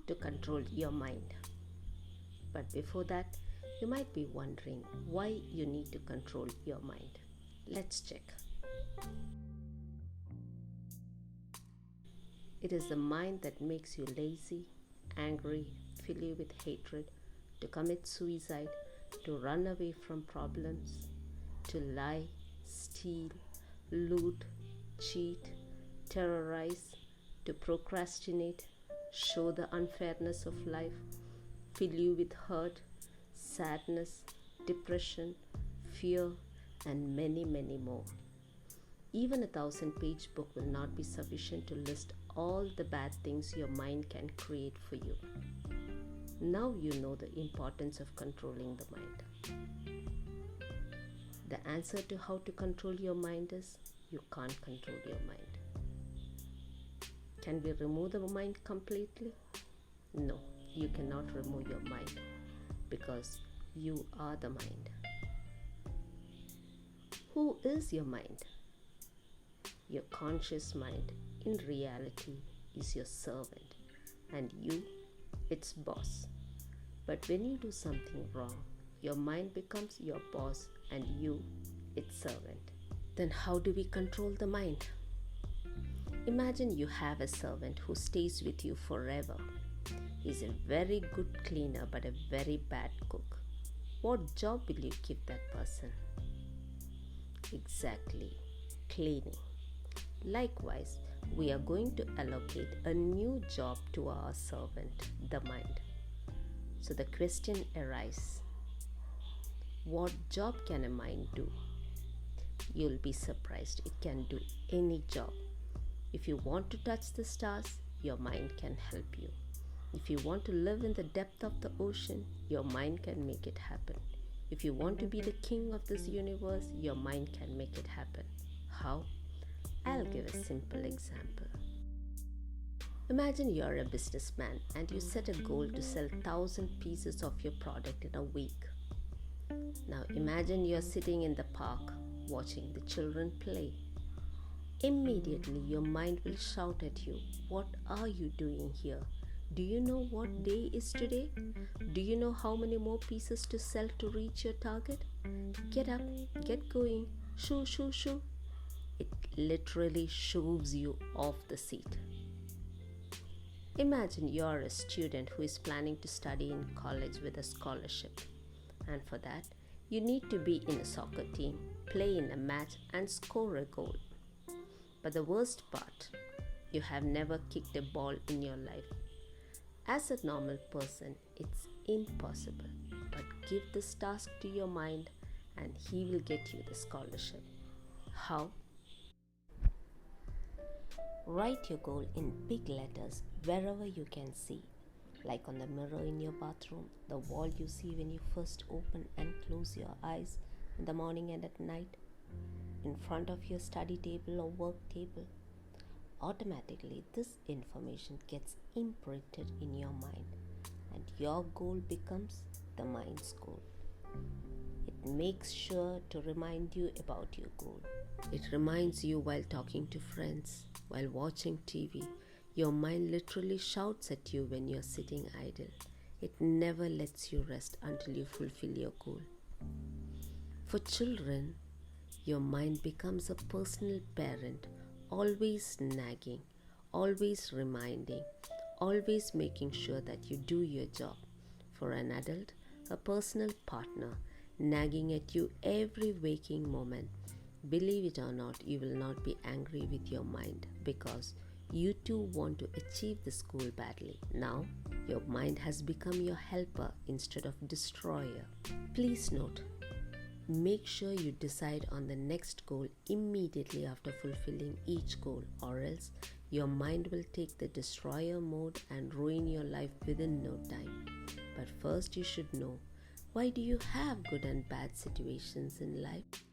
to control your mind. But before that, you might be wondering why you need to control your mind. Let's check. It is the mind that makes you lazy, angry, fill you with hatred, to commit suicide, to run away from problems, to lie, steal, loot, cheat, terrorize, to procrastinate, show the unfairness of life, fill you with hurt, sadness, depression, fear, and many, many more. Even a 1,000-page book will not be sufficient to list all the bad things your mind can create for you. Now you know the importance of controlling the mind. The answer to how to control your mind is you can't control your mind. Can we remove the mind completely? No, you cannot remove your mind because you are the mind. Who is your mind? Your conscious mind in reality is your servant and you its boss. But when you do something wrong, your mind becomes your boss and you its servant. Then how do we control the mind? Imagine you have a servant who stays with you forever. He's a very good cleaner but a very bad cook. What job will you give that person? Exactly, cleaning. Likewise, we are going to allocate a new job to our servant, the mind. So the question arises, what job can a mind do? You'll be surprised, it can do any job. If you want to touch the stars, your mind can help you. If you want to live in the depth of the ocean, your mind can make it happen. If you want to be the king of this universe, your mind can make it happen. How? I'll give a simple example. Imagine you're a businessman and you set a goal to sell 1,000 pieces of your product in a week. Now imagine you're sitting in the park watching the children play. Immediately your mind will shout at you, what are you doing here? Do you know what day is today? Do you know how many more pieces to sell to reach your target? Get up, get going, shoo, shoo, shoo. It literally shoves you off the seat. Imagine you're a student who is planning to study in college with a scholarship. And for that, you need to be in a soccer team, play in a match and score a goal. But the worst part, you have never kicked a ball in your life. As a normal person, it's impossible. But give this task to your mind and he will get you the scholarship. How? Write your goal in big letters wherever you can see, like on the mirror in your bathroom, the wall you see when you first open and close your eyes in the morning and at night, in front of your study table or work table. Automatically, this information gets imprinted in your mind and your goal becomes the mind's goal. It makes sure to remind you about your goal. It reminds you while talking to friends, while watching TV. Your mind literally shouts at you when you're sitting idle. It never lets you rest until you fulfill your goal. For children, your mind becomes a personal parent, always nagging, always reminding, always making sure that you do your job. For an adult, a personal partner, nagging at you every waking moment. Believe it or not, you will not be angry with your mind because you too want to achieve this goal badly. Now, your mind has become your helper instead of destroyer. Please note, make sure you decide on the next goal immediately after fulfilling each goal, or else your mind will take the destroyer mode and ruin your life within no time. But first you should know, why do you have good and bad situations in life?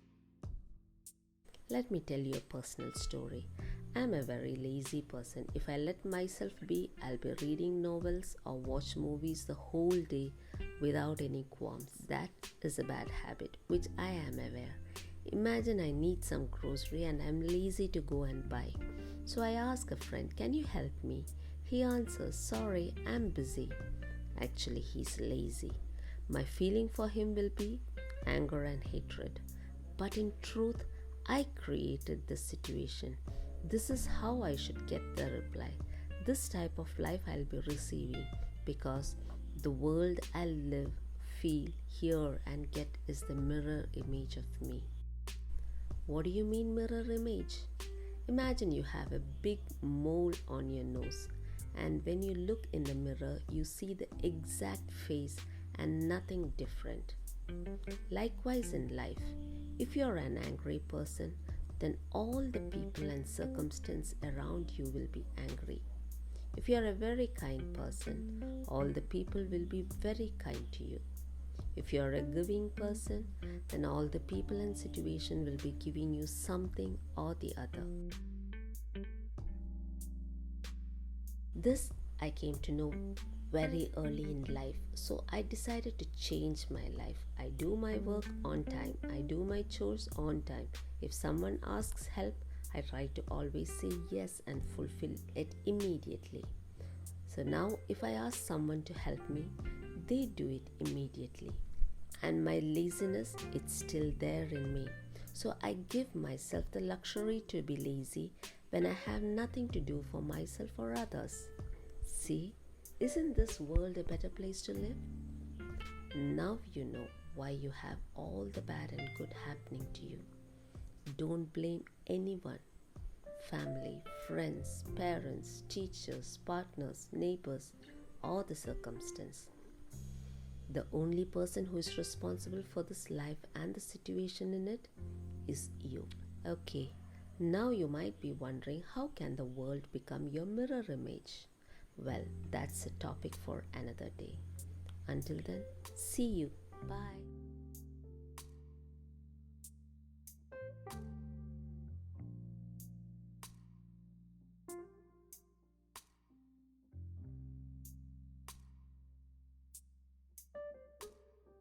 Let me tell you a personal story. I'm a very lazy person. If I let myself be, I'll be reading novels or watch movies the whole day without any qualms. That is a bad habit, which I am aware. Imagine I need some grocery and I'm lazy to go and buy. So I ask a friend, can you help me? He answers, "Sorry, I'm busy." Actually, he's lazy. My feeling for him will be anger and hatred. But in truth, I created this situation. This is how I should get the reply. This type of life I'll be receiving because the world I'll live, feel, hear, and get is the mirror image of me. What do you mean, mirror image? Imagine you have a big mole on your nose, and when you look in the mirror, you see the exact face and nothing different. Likewise, in life, if you're an angry person, then all the people and circumstance around you will be angry. If you're a very kind person, all the people will be very kind to you. If you're a giving person, then all the people and situation will be giving you something or the other. This I came to know very early in life, so I decided to change my life. I do my work on time, I do my chores on time. If someone asks help, I try to always say yes and fulfill it immediately. So now, if I ask someone to help me, they do it immediately. And my laziness, it's still there in me. So I give myself the luxury to be lazy when I have nothing to do for myself or others. See, isn't this world a better place to live? Now you know why you have all the bad and good happening to you. Don't blame anyone. Family, friends, parents, teachers, partners, neighbors, or the circumstance. The only person who is responsible for this life and the situation in it is you. Okay, now you might be wondering, how can the world become your mirror image? Well, that's a topic for another day. Until then, see you. Bye.